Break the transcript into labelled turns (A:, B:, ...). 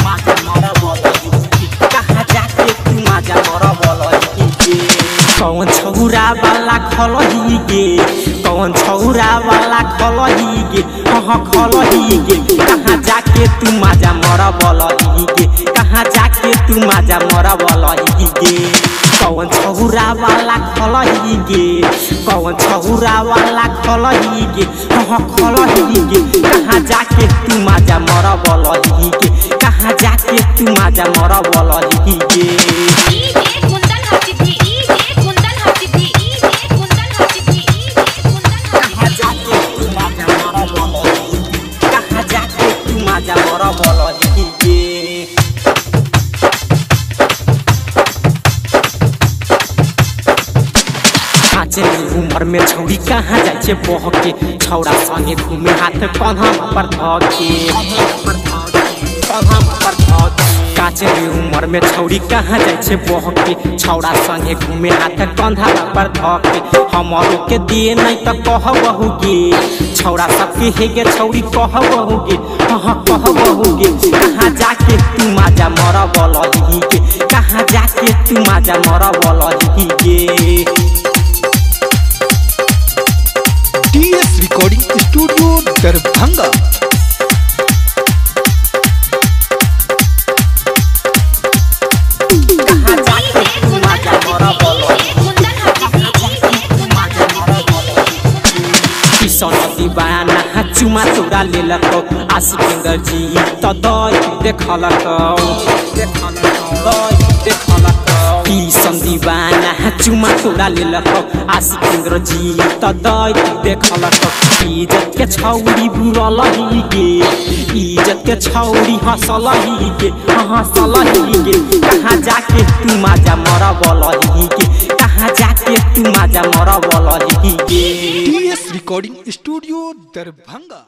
A: माजा मरा बोलही कहाँ जाके तू माजा मरा बोलही कौन छौरा वाला खलही गे कौन छौरा वाला खलही गे हाँ खलही गे कहाँ जाके तू माजा मरा बोलही गे कहाँ जाके तू माजा मरा बोलही गे कौन छौरा वाला खलही गे कौन छौरा वाला खलही गे हाँ खलही गे कहाँ जाके तू माजा मरा बोलही गे कहाँ जाके तू माजा मरा बोलही गे माजा मरा बोलही गे काचे उम्र में छौरी कहाँ जाय छे बहके छौरा संगे घूमे हाथ कन्हा पर धके काचे उम्र में छौरी कहाँ जाय छे बहके छौरा संगे घूमे हाथ कंधा पर धके हमरो के दिए नहीं त कहबहु गे छौरा सबके हे गे छौरी कहबहु गे हाँ कहबहु गे कहाँ जाके तू माजा मरा बोलही गे कहाँ जाके तू माजा मरा बोलही गे
B: DS रिकॉर्डिंग स्टूडियो दरभंगा
A: दीवाना चुमा चोरा लेलको आशिकेंद्र जी त दई देखलको किशन दीवाना चुमा चोरा लेलको आशिकेंद्र जी त दई देखलको इज्जत के छौरी बुरलही गे इज्जत के छौरी हंसलही गे हंसलही गे कहाँ जाके तू माजा मरा बोलही गे कहाँ जाके तू माजा मरा बोलही गे
B: DS रिकॉर्डिंग स्टूडियो दरभंगा।